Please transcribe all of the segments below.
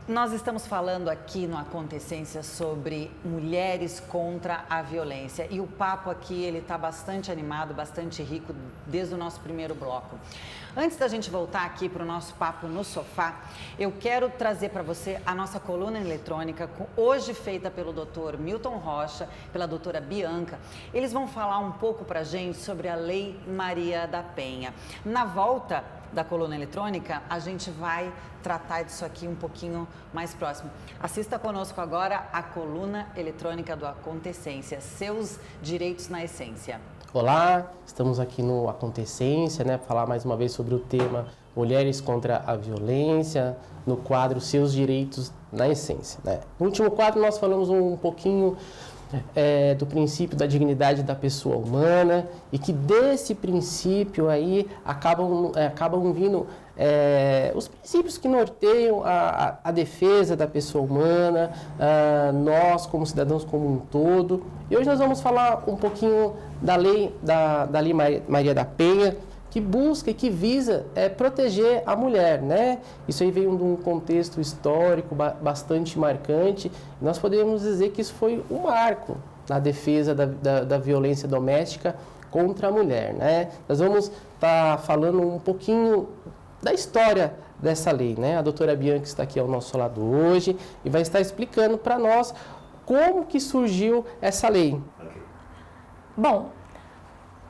Nós estamos falando aqui no Acontecência sobre mulheres contra a violência e o papo aqui ele está bastante animado, bastante rico desde o nosso primeiro bloco. Antes da gente voltar aqui para o nosso papo no sofá, eu quero trazer para você a nossa coluna eletrônica, hoje feita pelo Dr. Milton Rocha, pela doutora Bianca. Eles vão falar um pouco para a gente sobre a Lei Maria da Penha. Na volta da coluna eletrônica, a gente vai tratar disso aqui um pouquinho mais próximo. Assista conosco agora a coluna eletrônica do Acontecência, seus direitos na essência. Olá, estamos aqui no Acontecência, para falar mais uma vez sobre o tema Mulheres contra a Violência, no quadro Seus Direitos na Essência. No último quadro nós falamos um pouquinho do princípio da dignidade da pessoa humana e que desse princípio aí acabam vindo os princípios que norteiam a defesa da pessoa humana, nós como cidadãos como um todo. E hoje nós vamos falar um pouquinho da Lei Maria da Penha, que busca e que visa proteger a mulher, Isso aí veio de um contexto histórico bastante marcante. Nós podemos dizer que isso foi um marco na defesa da violência doméstica contra a mulher, Nós vamos estar falando um pouquinho da história dessa lei, A doutora Bianca está aqui ao nosso lado hoje e vai estar explicando para nós como que surgiu essa lei. Bom,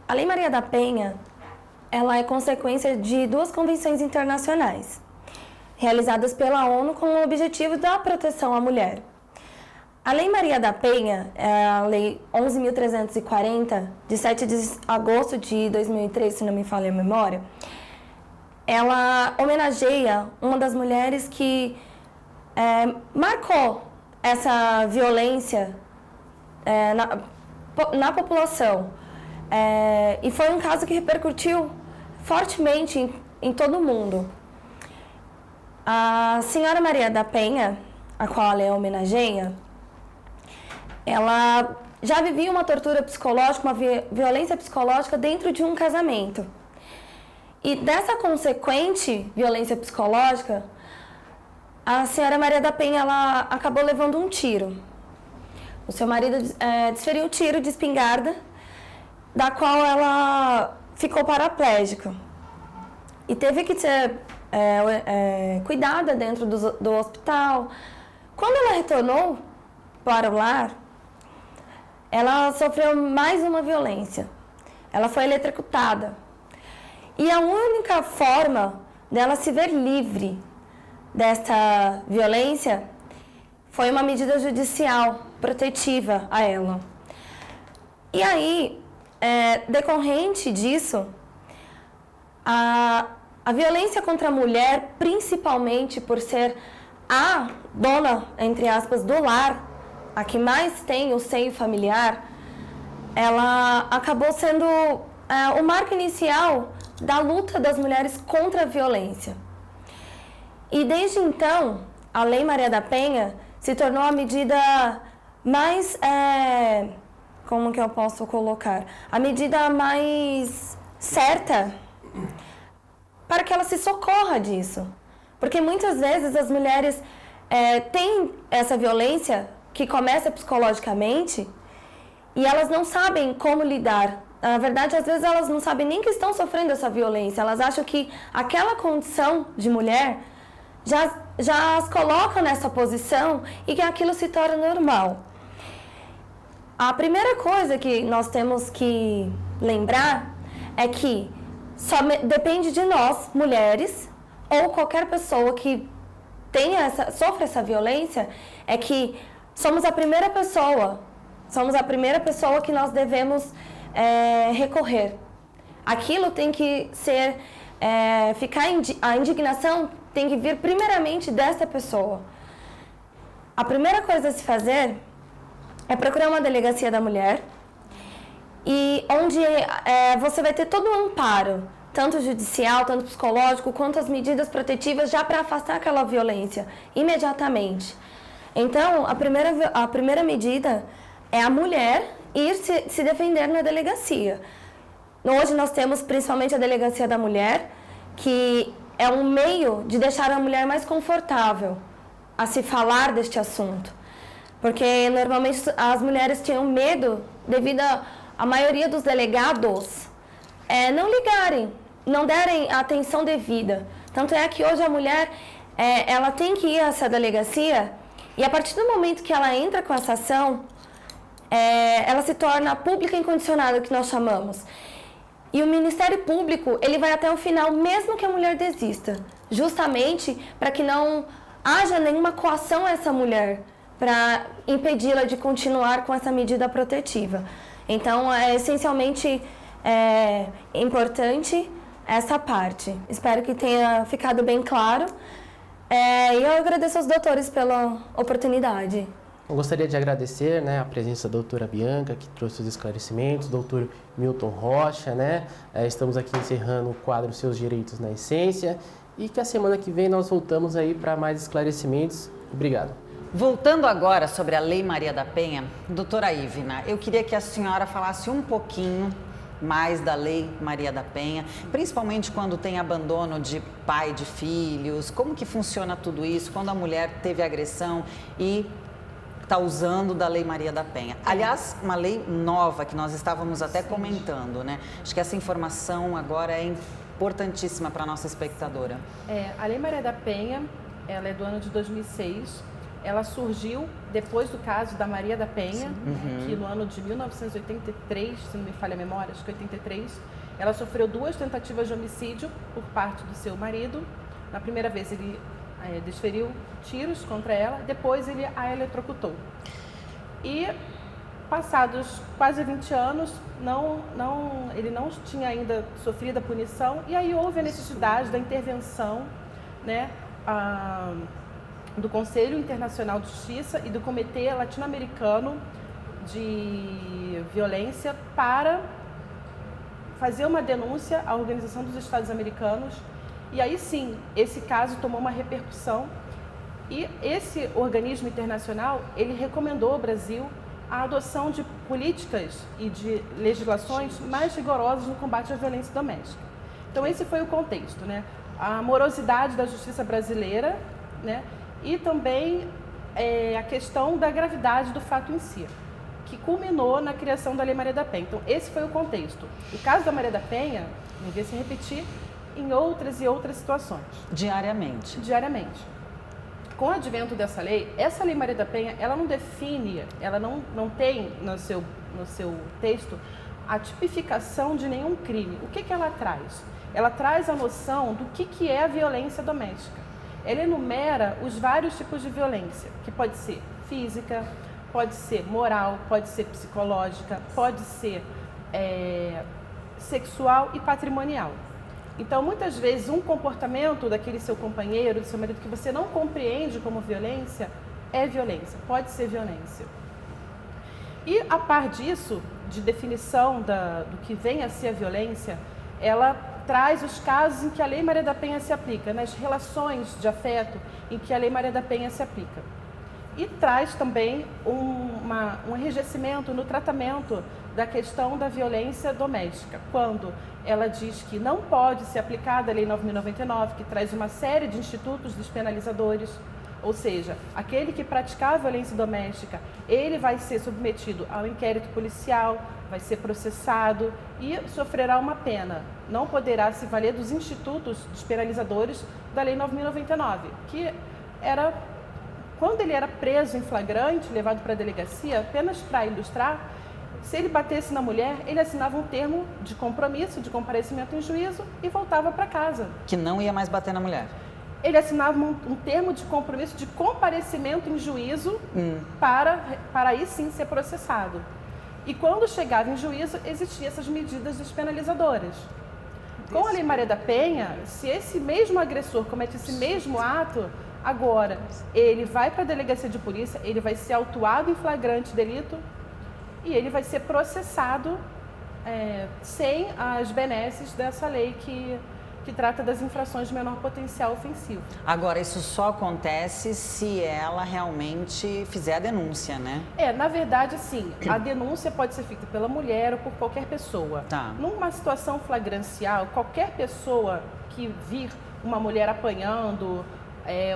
a Lei Maria da Penha, ela é consequência de duas convenções internacionais, realizadas pela ONU com o objetivo da proteção à mulher. A Lei Maria da Penha, é a Lei 11.340, de 7 de agosto de 2003, se não me falha a memória, ela homenageia uma das mulheres que marcou essa violência na população. E foi um caso que repercutiu fortemente em todo o mundo. A senhora Maria da Penha, a qual a lei homenageia, ela já vivia uma tortura psicológica, uma violência psicológica dentro de um casamento. E dessa consequente violência psicológica, a senhora Maria da Penha ela acabou levando um tiro. O seu marido desferiu um tiro de espingarda, da qual ela ficou paraplégica e teve que ser cuidada dentro do hospital. Quando ela retornou para o lar, ela sofreu mais uma violência. Ela foi eletrocutada. E a única forma dela se ver livre dessa violência foi uma medida judicial protetiva a ela. E aí, decorrente disso, a violência contra a mulher, principalmente por ser a dona, entre aspas, do lar, a que mais tem o seio familiar, ela acabou sendo o marco inicial da luta das mulheres contra a violência. E desde então, a Lei Maria da Penha se tornou a medida mais... como que eu posso colocar? A medida mais certa para que ela se socorra disso. Porque muitas vezes as mulheres têm essa violência que começa psicologicamente e elas não sabem como lidar. Na verdade, às vezes elas não sabem nem que estão sofrendo essa violência. Elas acham que aquela condição de mulher já as coloca nessa posição e que aquilo se torna normal. A primeira coisa que nós temos que lembrar é que só depende de nós, mulheres, ou qualquer pessoa que sofre essa violência, é que somos a primeira pessoa que nós devemos recorrer. Aquilo tem que ser, a indignação tem que vir primeiramente dessa pessoa. A primeira coisa a se fazer é procurar uma delegacia da mulher e onde você vai ter todo um amparo, tanto judicial, tanto psicológico, quanto as medidas protetivas já para afastar aquela violência imediatamente. Então, a primeira medida é a mulher ir se defender na delegacia. Hoje nós temos principalmente a Delegacia da Mulher, que é um meio de deixar a mulher mais confortável a se falar deste assunto. Porque normalmente as mulheres tinham medo devido à maioria dos delegados não ligarem, não derem a atenção devida. Tanto é que hoje a mulher ela tem que ir a essa delegacia e a partir do momento que ela entra com essa ação, ela se torna pública incondicionada, que nós chamamos. E o Ministério Público, ele vai até o final, mesmo que a mulher desista, justamente para que não haja nenhuma coação a essa mulher, para impedi-la de continuar com essa medida protetiva. Então, é essencialmente importante essa parte. Espero que tenha ficado bem claro. E eu agradeço aos doutores pela oportunidade. Eu gostaria de agradecer, né, a presença da doutora Bianca, que trouxe os esclarecimentos, doutor Milton Rocha, né? Estamos aqui encerrando o quadro Seus Direitos na Essência e que a semana que vem nós voltamos aí para mais esclarecimentos. Obrigado. Voltando agora sobre a Lei Maria da Penha, doutora Ivna, eu queria que a senhora falasse um pouquinho mais da Lei Maria da Penha, principalmente quando tem abandono de pai de filhos, como que funciona tudo isso, quando a mulher teve agressão e está usando da Lei Maria da Penha. Aliás, uma lei nova que nós estávamos até comentando, né? Acho que essa informação agora é importantíssima para a nossa espectadora. A Lei Maria da Penha, ela é do ano de 2006. Ela surgiu depois do caso da Maria da Penha, que no ano de 1983, se não me falha a memória, acho que 83, ela sofreu 2 tentativas de homicídio por parte do seu marido. Na primeira vez ele desferiu tiros contra ela, depois ele a eletrocutou. E passados quase 20 anos, ele não tinha ainda sofrido a punição, e aí houve a necessidade da intervenção, né, do Conselho Internacional de Justiça e do Comitê Latino-Americano de Violência para fazer uma denúncia à Organização dos Estados Americanos. E aí sim, esse caso tomou uma repercussão e esse organismo internacional, ele recomendou ao Brasil a adoção de políticas e de legislações mais rigorosas no combate à violência doméstica. Então esse foi o contexto, né? A morosidade da justiça brasileira, né? E também a questão da gravidade do fato em si, que culminou na criação da Lei Maria da Penha. Então esse foi o contexto. O caso da Maria da Penha devia se repetir em outras e outras situações. Diariamente. Diariamente. Com o advento dessa lei, essa Lei Maria da Penha, ela não define, ela não tem no seu texto a tipificação de nenhum crime. O que ela traz? Ela traz a noção do que é a violência doméstica. Ela enumera os vários tipos de violência, que pode ser física, pode ser moral, pode ser psicológica, pode ser sexual e patrimonial. Então, muitas vezes, um comportamento daquele seu companheiro, do seu marido, que você não compreende como violência, é violência, pode ser violência. E, a par disso, de definição do que vem a ser a violência, ela traz os casos em que a Lei Maria da Penha se aplica, nas relações de afeto em que a Lei Maria da Penha se aplica. E traz também um enrijecimento no tratamento da questão da violência doméstica, quando ela diz que não pode ser aplicada a Lei 9.099, que traz uma série de institutos despenalizadores, ou seja, aquele que praticar a violência doméstica, ele vai ser submetido ao inquérito policial, vai ser processado e sofrerá uma pena. Não poderá se valer dos institutos despenalizadores da Lei 9.099, que era, quando ele era preso em flagrante, levado para a delegacia, apenas para ilustrar, se ele batesse na mulher, ele assinava um termo de compromisso, de comparecimento em juízo e voltava para casa. Que não ia mais bater na mulher. Ele assinava um termo de compromisso de comparecimento em juízo para aí sim ser processado. E quando chegava em juízo, existiam essas medidas despenalizadoras. Com a Lei Maria da Penha, se esse mesmo agressor comete esse mesmo ato, agora ele vai para a delegacia de polícia, ele vai ser autuado em flagrante delito e ele vai ser processado sem as benesses dessa lei que trata das infrações de menor potencial ofensivo. Agora, isso só acontece se ela realmente fizer a denúncia, né? Na verdade, sim. A denúncia pode ser feita pela mulher ou por qualquer pessoa. Tá. Numa situação flagrancial, qualquer pessoa que vir uma mulher apanhando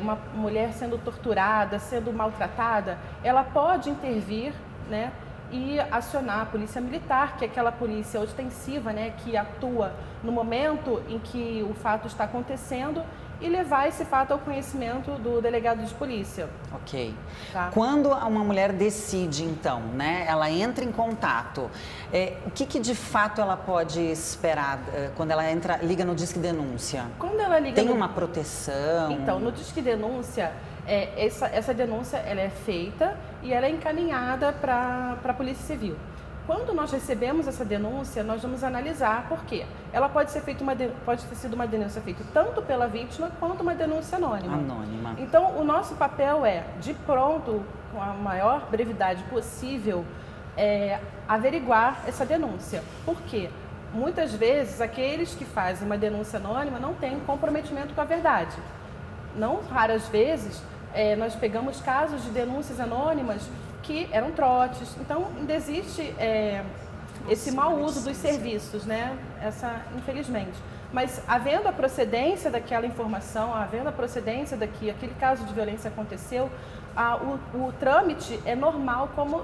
uma mulher sendo torturada, sendo maltratada, ela pode intervir, né, e acionar a polícia militar, que é aquela polícia ostensiva, né, que atua no momento em que o fato está acontecendo, e levar esse fato ao conhecimento do delegado de polícia. Ok. Tá. Quando uma mulher decide, então, né, ela entra em contato, o que de fato ela pode esperar quando ela liga no Disque Denúncia? Quando ela liga Tem uma proteção? Então, no Disque Denúncia, essa denúncia ela é feita e ela é encaminhada para a Polícia Civil. Quando nós recebemos essa denúncia, nós vamos analisar por quê. Ela pode ter sido uma denúncia feita tanto pela vítima quanto uma denúncia anônima. Então, o nosso papel é, de pronto, com a maior brevidade possível, averiguar essa denúncia. Por quê? Muitas vezes, aqueles que fazem uma denúncia anônima não têm comprometimento com a verdade. Não raras vezes, nós pegamos casos de denúncias anônimas que eram trotes. Então, ainda existe esse mau uso dos serviços, né? Infelizmente. Mas, havendo a procedência daquela informação, havendo a procedência aquele caso de violência aconteceu, o trâmite é normal como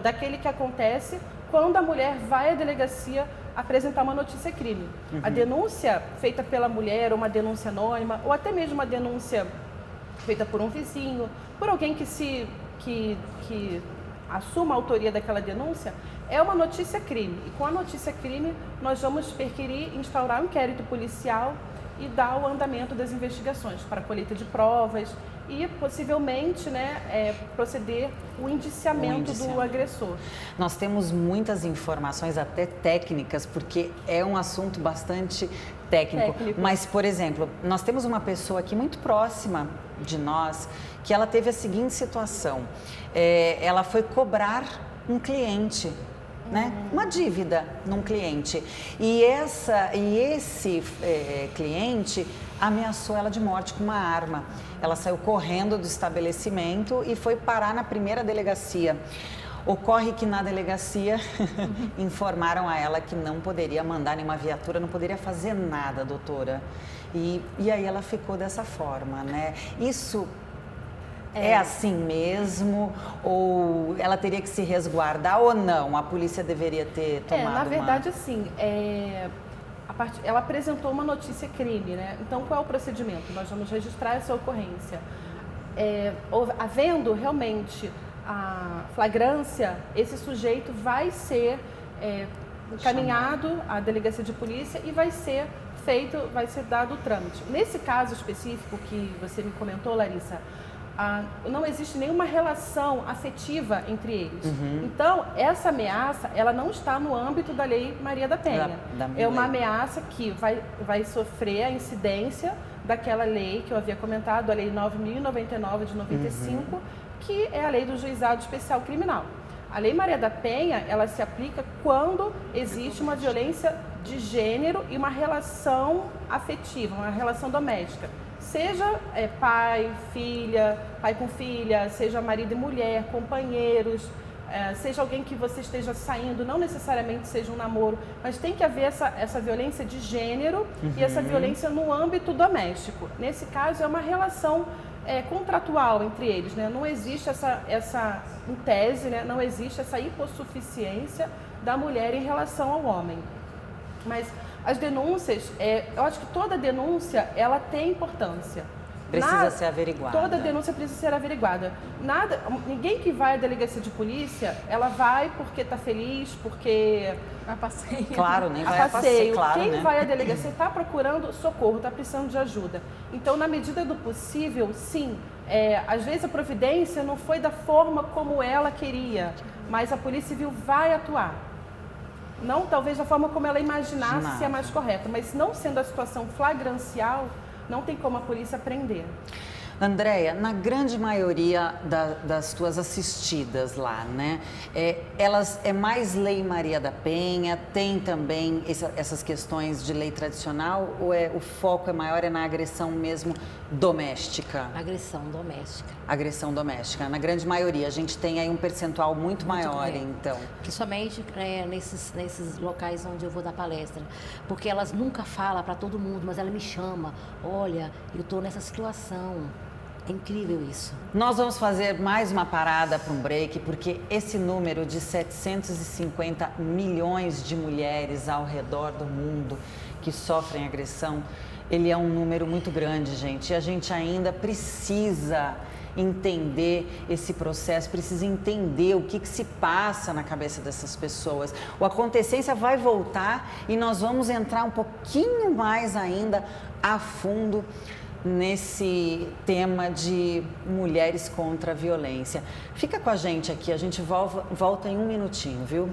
daquele que acontece quando a mulher vai à delegacia apresentar uma notícia-crime. Uhum. A denúncia feita pela mulher, ou uma denúncia anônima, ou até mesmo uma denúncia feita por um vizinho, por alguém que assuma a autoria daquela denúncia, é uma notícia-crime. E com a notícia-crime, nós vamos requerir instaurar um inquérito policial e dar o andamento das investigações para a colheita de provas e, possivelmente, né, proceder o indiciamento do agressor. Nós temos muitas informações, até técnicas, porque é um assunto bastante técnico. Mas, por exemplo, nós temos uma pessoa aqui muito próxima de nós que ela teve a seguinte situação. Ela foi cobrar um cliente, né? Uma dívida num cliente. E esse cliente ameaçou ela de morte com uma arma. Ela saiu correndo do estabelecimento e foi parar na primeira delegacia. Ocorre que na delegacia informaram a ela que não poderia mandar nenhuma viatura, não poderia fazer nada, doutora. E aí ela ficou dessa forma, né? Isso é assim mesmo? Ou ela teria que se resguardar ou não? A polícia deveria ter tomado na verdade, assim, ela apresentou uma notícia-crime, né? Então, qual é o procedimento? Nós vamos registrar essa ocorrência. Havendo realmente a flagrância, esse sujeito vai ser encaminhado à delegacia de polícia e vai ser dado o trâmite. Nesse caso específico que você me comentou, Larissa, não existe nenhuma relação afetiva entre eles. Uhum. Então, essa ameaça, ela não está no âmbito da Lei Maria da Penha. É uma ameaça que vai sofrer a incidência daquela lei que eu havia comentado, a Lei 9.099 de 95, que é a Lei do Juizado Especial Criminal. A Lei Maria da Penha, ela se aplica quando existe uma violência de gênero e uma relação afetiva, uma relação doméstica. Seja pai com filha, seja marido e mulher, companheiros, seja alguém que você esteja saindo, não necessariamente seja um namoro, mas tem que haver essa violência de gênero e essa violência no âmbito doméstico. Nesse caso, é uma relação contratual entre eles, né? Não existe em tese, né? Não existe essa hipossuficiência da mulher em relação ao homem. Mas as denúncias, eu acho que toda denúncia, ela tem importância. Precisa ser averiguada. Toda denúncia precisa ser averiguada. Ninguém que vai à delegacia de polícia, ela vai porque está feliz, porque... A passeio. Claro, nem vai a passeio, claro, Quem né? vai à delegacia está procurando socorro, está precisando de ajuda. Então, na medida do possível, sim. Às vezes a providência não foi da forma como ela queria, mas a Polícia Civil vai atuar. Não talvez da forma como ela imaginasse ser a mais correta, mas não sendo a situação flagrancial, não tem como a polícia prender. Andréia, na grande maioria das tuas assistidas lá, né? É mais Lei Maria da Penha, tem também essas questões de lei tradicional ou o foco maior na agressão mesmo doméstica? Agressão doméstica. agressão doméstica. Na grande maioria, a gente tem aí um percentual muito maior, grande. então. Principalmente nesses locais onde eu vou dar palestra. Porque elas nunca falam para todo mundo, mas ela me chama. Olha, eu estou nessa situação. É incrível isso. Nós vamos fazer mais uma parada para um break, porque esse número de 750 milhões de mulheres ao redor do mundo que sofrem agressão, ele é um número muito grande, gente. E a gente ainda precisa entender esse processo, precisa entender o que se passa na cabeça dessas pessoas. O Acontecência vai voltar e nós vamos entrar um pouquinho mais ainda a fundo nesse tema de mulheres contra a violência. Fica com a gente aqui, a gente volta em um minutinho, viu?